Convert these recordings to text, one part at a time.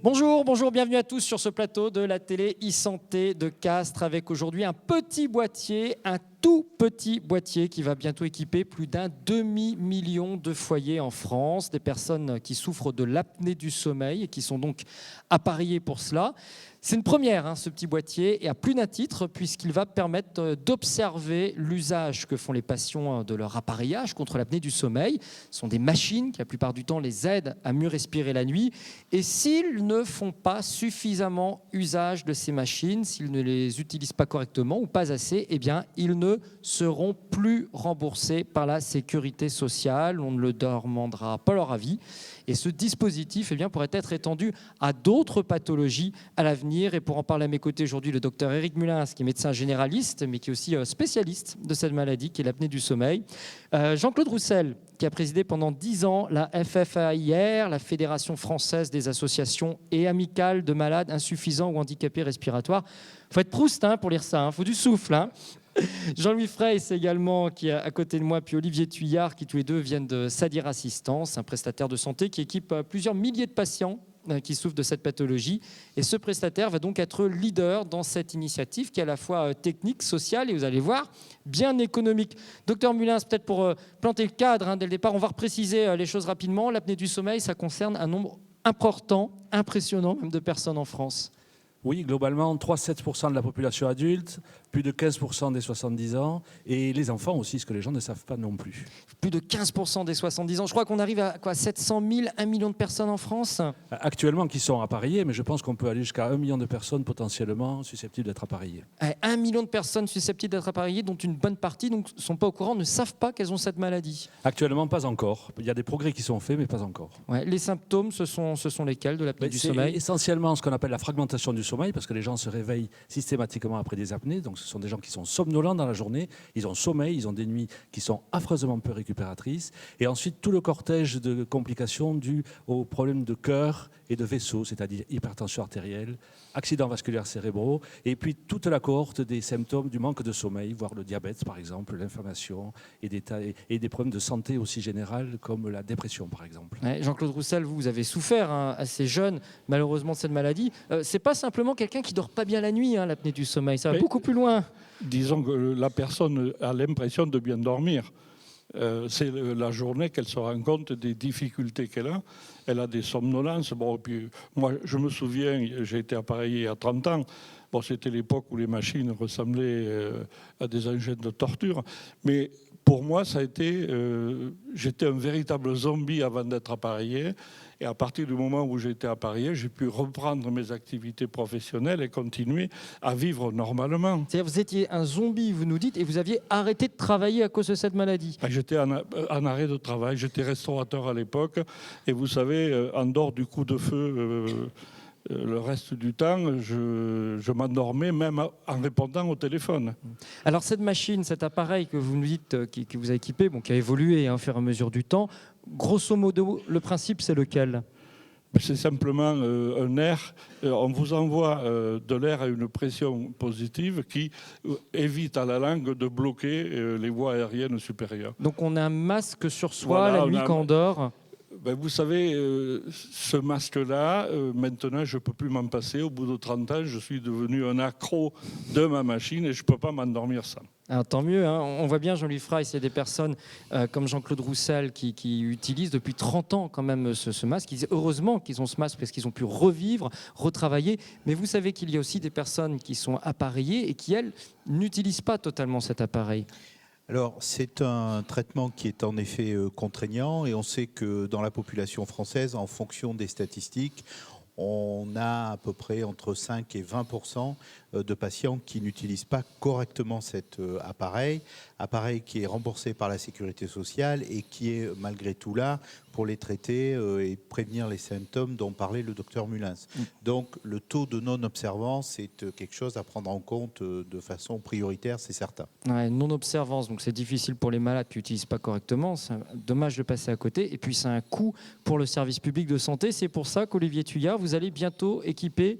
Bonjour, bonjour, bienvenue à tous sur ce plateau de la télé e-santé de Castres avec aujourd'hui un petit boîtier, un tout petit boîtier qui va bientôt équiper plus d'un demi-million de foyers en France, des personnes qui souffrent de l'apnée du sommeil et qui sont donc appareillées pour cela. C'est une première, ce petit boîtier, et à plus d'un titre, puisqu'il va permettre d'observer l'usage que font les patients de leur appareillage contre l'apnée du sommeil. Ce sont des machines qui, la plupart du temps, les aident à mieux respirer la nuit. Et s'ils ne font pas suffisamment usage de ces machines, s'ils ne les utilisent pas correctement ou pas assez, eh bien, ils ne seront plus remboursés par la sécurité sociale. On ne le demandera pas leur avis. Et ce dispositif pourrait être étendu à d'autres pathologies à l'avenir. Et pour en parler à mes côtés aujourd'hui, le docteur Éric Mulins, qui est médecin généraliste, mais qui est aussi spécialiste de cette maladie, qui est l'apnée du sommeil. Jean-Claude Roussel, qui a présidé pendant 10 ans la FFAIR, la Fédération française des associations et amicales de malades insuffisants ou handicapés respiratoires. Il faut être Proust pour lire ça, il faut du souffle. Jean-Louis Freyss également, qui est à côté de moi, puis Olivier Thuillard, qui tous les deux viennent de Sadir Assistance, un prestataire de santé qui équipe plusieurs milliers de patients qui souffrent de cette pathologie. Et ce prestataire va donc être leader dans cette initiative qui est à la fois technique, sociale et, vous allez voir, bien économique. Docteur Mulins, peut-être pour planter le cadre dès le départ, on va repréciser les choses rapidement. L'apnée du sommeil, ça concerne un nombre important, impressionnant même de personnes en France. Oui, globalement, 3-7% de la population adulte, plus de 15% des 70 ans, et les enfants aussi, ce que les gens ne savent pas non plus. Plus de 15% des 70 ans. Je crois qu'on arrive à 700 000, 1 million de personnes en France. Actuellement, qui sont appareillées, mais je pense qu'on peut aller jusqu'à 1 million de personnes potentiellement susceptibles d'être appareillées. 1 million de personnes susceptibles d'être appareillées, dont une bonne partie ne sont pas au courant, ne savent pas qu'elles ont cette maladie. Actuellement, pas encore. Il y a des progrès qui sont faits, mais pas encore. Les symptômes, ce sont lesquels de l'apnée du sommeil? C'est essentiellement ce qu'on appelle la fragmentation du sommeil, parce que les gens se réveillent systématiquement après des apnées. Donc ce sont des gens qui sont somnolents dans la journée, ils ont sommeil, ils ont des nuits qui sont affreusement peu récupératrices. Et ensuite, tout le cortège de complications dues aux problèmes de cœur et de vaisseaux, c'est-à-dire hypertension artérielle, accidents vasculaires cérébraux, et puis toute la cohorte des symptômes du manque de sommeil, voire le diabète par exemple, l'inflammation, et des problèmes de santé aussi générales comme la dépression par exemple. Jean-Claude Roussel, vous avez souffert assez jeune malheureusement de cette maladie. C'est pas simplement quelqu'un qui dort pas bien la nuit, l'apnée du sommeil, ça va beaucoup plus loin. Disons que la personne a l'impression de bien dormir. C'est la journée qu'elle se rend compte des difficultés qu'elle a. Elle a des somnolences. Bon, puis, moi, je me souviens, j'ai été appareillé à 30 ans. Bon, c'était l'époque où les machines ressemblaient à des engins de torture. Mais pour moi, ça a été... j'étais un véritable zombie avant d'être appareillé. Et à partir du moment où j'ai été appareillé, j'ai pu reprendre mes activités professionnelles et continuer à vivre normalement. C'est-à-dire vous étiez un zombie, vous nous dites, et vous aviez arrêté de travailler à cause de cette maladie. J'étais en arrêt de travail, j'étais restaurateur à l'époque. Et vous savez, en dehors du coup de feu, le reste du temps, je m'endormais même en répondant au téléphone. Alors cette machine, cet appareil que vous nous dites qui vous a équipé, qui a évolué au fur et à mesure du temps, grosso modo, le principe c'est lequel ? C'est simplement un air. On vous envoie de l'air à une pression positive qui évite à la langue de bloquer les voies aériennes supérieures. Donc on a un masque sur soi la nuit quand on dort. Vous savez, ce masque-là, maintenant, je ne peux plus m'en passer. Au bout de 30 ans, je suis devenu un accro de ma machine et je ne peux pas m'endormir sans. Alors, tant mieux, on voit bien, Jean-Louis Freyss, c'est des personnes comme Jean-Claude Roussel qui utilisent depuis 30 ans quand même ce masque. Ils disent heureusement qu'ils ont ce masque parce qu'ils ont pu revivre, retravailler. Mais vous savez qu'il y a aussi des personnes qui sont appareillées et qui, elles, n'utilisent pas totalement cet appareil. Alors, c'est un traitement qui est en effet contraignant et on sait que dans la population française, en fonction des statistiques, on a à peu près entre 5 et 20% de patients qui n'utilisent pas correctement cet appareil qui est remboursé par la sécurité sociale et qui est malgré tout là pour les traiter et prévenir les symptômes dont parlait le docteur Mulins. Donc le taux de non-observance est quelque chose à prendre en compte de façon prioritaire, c'est certain. Non-observance, donc c'est difficile pour les malades qui n'utilisent pas correctement, c'est dommage de passer à côté, et puis c'est un coût pour le service public de santé. C'est pour ça qu'Olivier Thuillard, vous allez bientôt équiper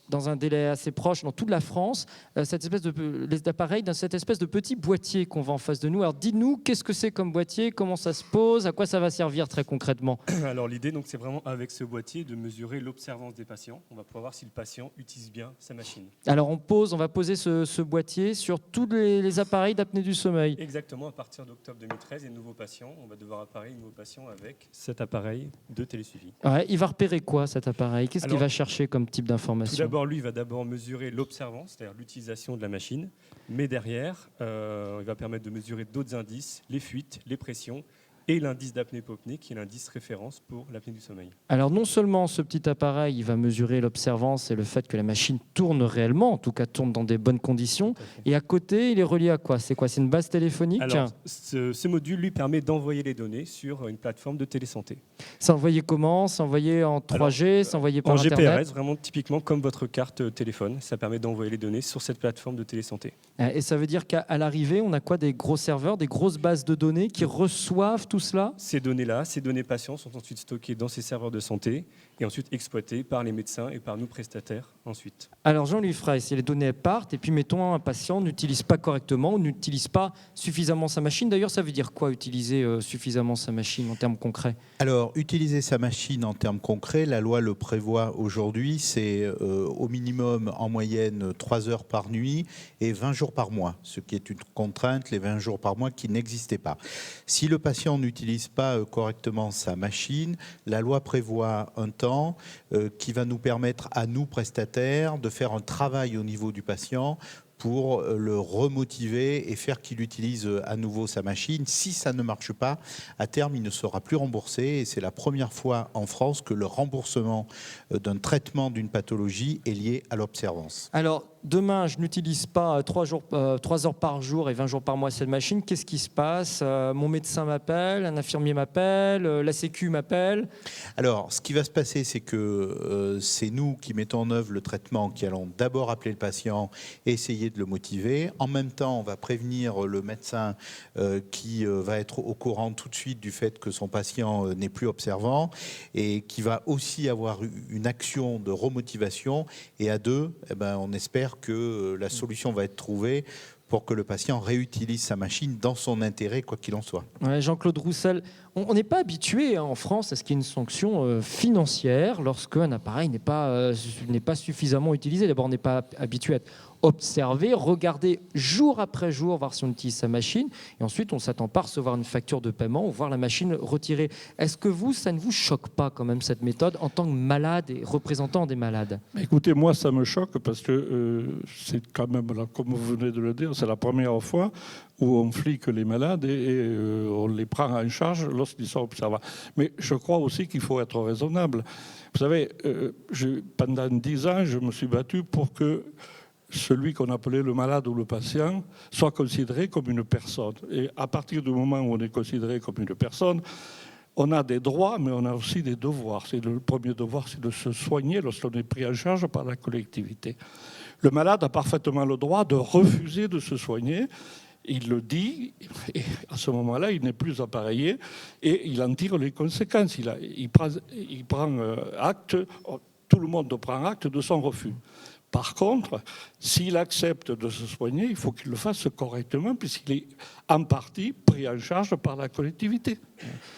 dans un délai assez proche dans toute la France les appareils dans cette espèce de petit boîtier qu'on voit en face de nous. Alors dites-nous, qu'est-ce que c'est comme boîtier, comment ça se pose, à quoi ça va servir très concrètement? Alors l'idée, donc, c'est vraiment avec ce boîtier de mesurer l'observance des patients. On va pouvoir voir si le patient utilise bien sa machine. Alors on va poser ce boîtier sur tous les appareils d'apnée du sommeil. Exactement, à partir d'octobre 2013, les nouveaux patients, on va devoir appareiller les nouveaux patients avec cet appareil de télésuivi. Ouais, il va repérer quoi cet appareil? Qu'est-ce qu'il Alors, va chercher comme type Tout d'information? d'abord, lui, il va d'abord mesurer l'observance, c'est-à-dire l'utilisation de la machine. Mais derrière, il va permettre de mesurer d'autres indices, les fuites, les pressions et l'indice d'apnée-hypopnée, qui est l'indice référence pour l'apnée du sommeil. Alors non seulement ce petit appareil il va mesurer l'observance et le fait que la machine tourne réellement, en tout cas tourne dans des bonnes conditions, et à côté il est relié à quoi? C'est quoi? C'est une base téléphonique? Alors, ce module lui permet d'envoyer les données sur une plateforme de télésanté. C'est envoyé comment? C'est envoyé en 3G? C'est envoyé par En Internet? GPRS, vraiment typiquement comme votre carte téléphone. Ça permet d'envoyer les données sur cette plateforme de télésanté. Et ça veut dire qu'à l'arrivée, on a quoi? Des gros serveurs, des grosses bases de données qui reçoivent tout cela? Ces données-là, ces données patients sont ensuite stockées dans ces serveurs de santé et ensuite exploitées par les médecins et par nous prestataires ensuite. Alors Jean-Louis Frey, si les données partent et puis mettons un patient n'utilise pas correctement ou n'utilise pas suffisamment sa machine. D'ailleurs, ça veut dire quoi utiliser suffisamment sa machine en termes concrets? Alors, utiliser sa machine en termes concrets, la loi le prévoit aujourd'hui, c'est au minimum en moyenne 3 heures par nuit et 20 jours par mois, ce qui est une contrainte, les 20 jours par mois qui n'existaient pas. Si le patient n'utilise pas correctement sa machine, la loi prévoit un temps qui va nous permettre à nous, prestataires, de faire un travail au niveau du patient pour le remotiver et faire qu'il utilise à nouveau sa machine. Si ça ne marche pas, à terme, il ne sera plus remboursé. Et c'est la première fois en France que le remboursement d'un traitement d'une pathologie est lié à l'observance. Alors, demain, je n'utilise pas 3 heures par jour et 20 jours par mois cette machine. Qu'est-ce qui se passe? Mon médecin m'appelle, un infirmier m'appelle, la Sécu m'appelle. Alors, ce qui va se passer, c'est que c'est nous qui mettons en œuvre le traitement, qui allons d'abord appeler le patient et essayer de le motiver. En même temps, on va prévenir le médecin qui va être au courant tout de suite du fait que son patient n'est plus observant et qui va aussi avoir une action de remotivation. Et à deux, on espère que la solution va être trouvée pour que le patient réutilise sa machine dans son intérêt, quoi qu'il en soit. Ouais, Jean-Claude Roussel, on n'est pas habitué en France à ce qu'il y ait une sanction financière lorsqu'un appareil n'est pas suffisamment utilisé. D'abord, on n'est pas habitué à être observé, regarder jour après jour, voir si on utilise sa machine. Et ensuite, on ne s'attend pas à recevoir une facture de paiement ou voir la machine retirée. Est-ce que ça ne vous choque pas quand même cette méthode en tant que malade et représentant des malades? Écoutez, moi, ça me choque parce que c'est quand même, là, comme vous venez de le dire, c'est la première fois où on flique les malades et on les prend en charge lorsqu'ils sont observants. Mais je crois aussi qu'il faut être raisonnable. Vous savez, pendant 10 ans, je me suis battu pour que celui qu'on appelait le malade ou le patient soit considéré comme une personne. Et à partir du moment où on est considéré comme une personne, on a des droits, mais on a aussi des devoirs. Le premier devoir, c'est de se soigner lorsqu'on est pris en charge par la collectivité. Le malade a parfaitement le droit de refuser de se soigner. Il le dit, et à ce moment-là, il n'est plus appareillé et il en tire les conséquences. Il prend acte, tout le monde prend acte de son refus. Par contre, s'il accepte de se soigner, il faut qu'il le fasse correctement puisqu'il est en partie pris en charge par la collectivité.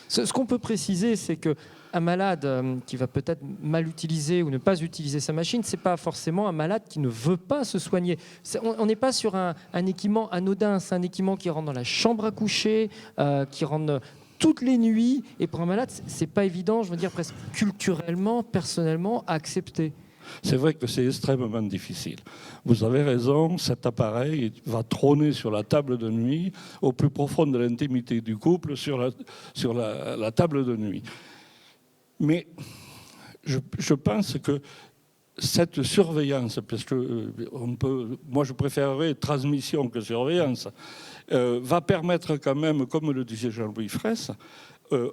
Ce qu'on peut préciser, c'est qu'un malade qui va peut-être mal utiliser ou ne pas utiliser sa machine, ce n'est pas forcément un malade qui ne veut pas se soigner. On n'est pas sur un équipement anodin, c'est un équipement qui rentre dans la chambre à coucher, qui rentre toutes les nuits. Et pour un malade, ce n'est pas évident, je veux dire presque culturellement, personnellement, à accepter. C'est vrai que c'est extrêmement difficile. Vous avez raison, cet appareil va trôner sur la table de nuit, au plus profond de l'intimité du couple, sur la table de nuit. Mais je pense que cette surveillance, parce que moi je préférerais transmission que surveillance, va permettre quand même, comme le disait Jean-Louis Fraisse,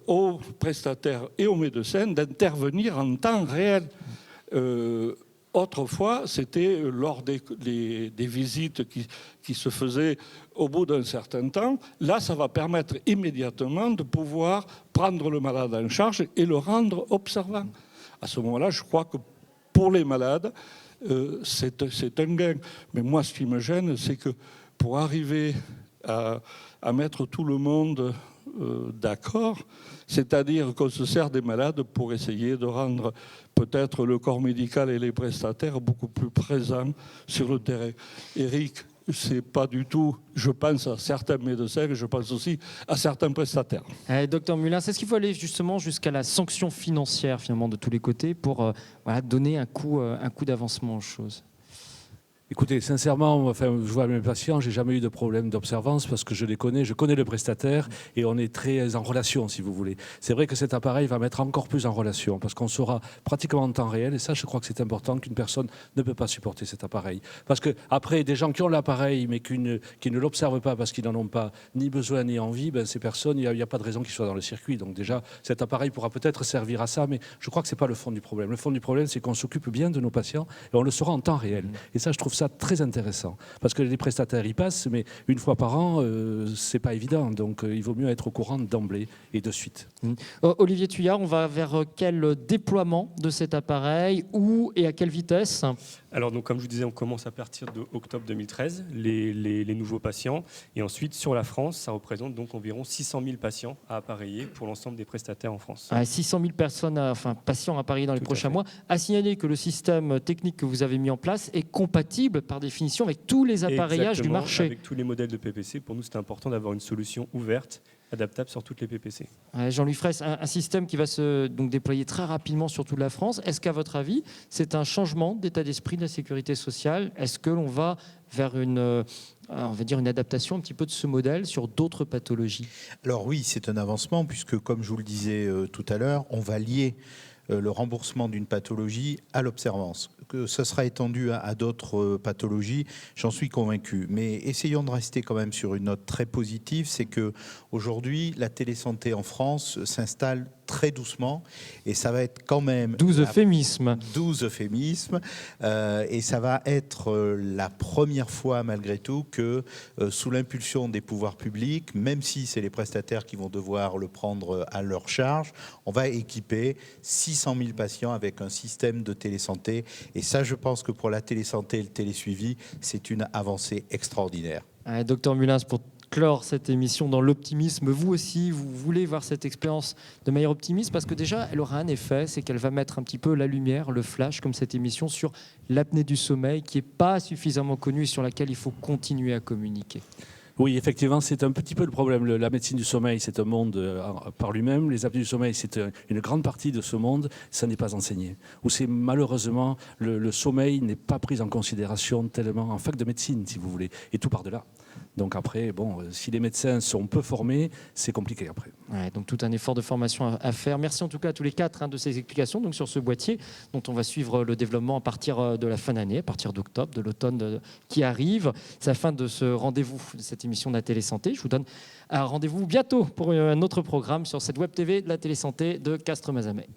aux prestataires et aux médecins d'intervenir en temps réel. Autrefois, c'était lors des visites qui se faisaient au bout d'un certain temps. Là, ça va permettre immédiatement de pouvoir prendre le malade en charge et le rendre observant. À ce moment-là, je crois que pour les malades, c'est un gain. Mais moi, ce qui me gêne, c'est que pour arriver à mettre tout le monde d'accord, c'est-à-dire qu'on se sert des malades pour essayer de rendre peut-être le corps médical et les prestataires beaucoup plus présents sur le terrain. Eric, c'est pas du tout, je pense à certains médecins et je pense aussi à certains prestataires. Docteur Mulin, est-ce qu'il faut aller justement jusqu'à la sanction financière finalement de tous les côtés pour donner un coup d'avancement aux choses? Écoutez, sincèrement, je vois mes patients, j'ai jamais eu de problème d'observance parce que je les connais, je connais le prestataire et on est très en relation, si vous voulez. C'est vrai que cet appareil va mettre encore plus en relation parce qu'on saura pratiquement en temps réel, et ça, je crois que c'est important, qu'une personne ne peut pas supporter cet appareil. Parce que après, des gens qui ont l'appareil mais qui ne l'observent pas parce qu'ils n'en ont pas ni besoin ni envie, ces personnes, il n'y a pas de raison qu'ils soient dans le circuit. Donc déjà, cet appareil pourra peut-être servir à ça, mais je crois que c'est pas le fond du problème. Le fond du problème, c'est qu'on s'occupe bien de nos patients et on le saura en temps réel. Et ça, je trouve ça très intéressant. Parce que les prestataires y passent, mais une fois par an, c'est pas évident. Donc il vaut mieux être au courant d'emblée et de suite. Olivier Thuillard, on va vers quel déploiement de cet appareil, où et à quelle vitesse? Alors, donc, comme je vous disais, on commence à partir de octobre 2013, les nouveaux patients. Et ensuite, sur la France, ça représente donc environ 600 000 patients à appareiller pour l'ensemble des prestataires en France. 600 000 patients à appareiller dans les prochains mois. À signaler que le système technique que vous avez mis en place est compatible par définition avec tous les appareillages du marché. Avec tous les modèles de PPC, pour nous, c'est important d'avoir une solution ouverte, adaptable sur toutes les PPC. Jean-Louis Fraisse, un système qui va se déployer très rapidement sur toute la France. Est-ce qu'à votre avis, c'est un changement d'état d'esprit de la sécurité sociale? Est-ce que l'on va vers une adaptation un petit peu de ce modèle sur d'autres pathologies? Alors oui, c'est un avancement puisque, comme je vous le disais tout à l'heure, on va lier le remboursement d'une pathologie à l'observance. Que ce sera étendu à d'autres pathologies, j'en suis convaincu. Mais essayons de rester quand même sur une note très positive, c'est que aujourd'hui, la télésanté en France s'installe très doucement et ça va être quand même 12 euphémismes. 12 euphémismes et ça va être la première fois malgré tout que sous l'impulsion des pouvoirs publics, même si c'est les prestataires qui vont devoir le prendre à leur charge, on va équiper 600 000 patients avec un système de télésanté. Et ça, je pense que pour la télésanté et le télésuivi, c'est une avancée extraordinaire. Docteur Mulin, pour clore cette émission dans l'optimisme, vous aussi, vous voulez voir cette expérience de meilleur optimisme parce que déjà, elle aura un effet, c'est qu'elle va mettre un petit peu la lumière, le flash, comme cette émission, sur l'apnée du sommeil qui n'est pas suffisamment connue et sur laquelle il faut continuer à communiquer. Oui, effectivement, c'est un petit peu le problème. La médecine du sommeil, c'est un monde par lui-même. Les apnées du sommeil, c'est une grande partie de ce monde. Ça n'est pas enseigné. Ou c'est malheureusement, le sommeil n'est pas pris en considération tellement en fac de médecine, si vous voulez. Et tout par-delà. Donc après, si les médecins sont peu formés, c'est compliqué après. Donc tout un effort de formation à faire. Merci en tout cas à tous les quatre de ces explications donc sur ce boîtier dont on va suivre le développement à partir de la fin d'année, à partir d'octobre, de l'automne qui arrive. C'est la fin de ce rendez-vous de cette émission de la télésanté. Je vous donne un rendez-vous bientôt pour un autre programme sur cette web TV de la télésanté de Castres-Mazamet.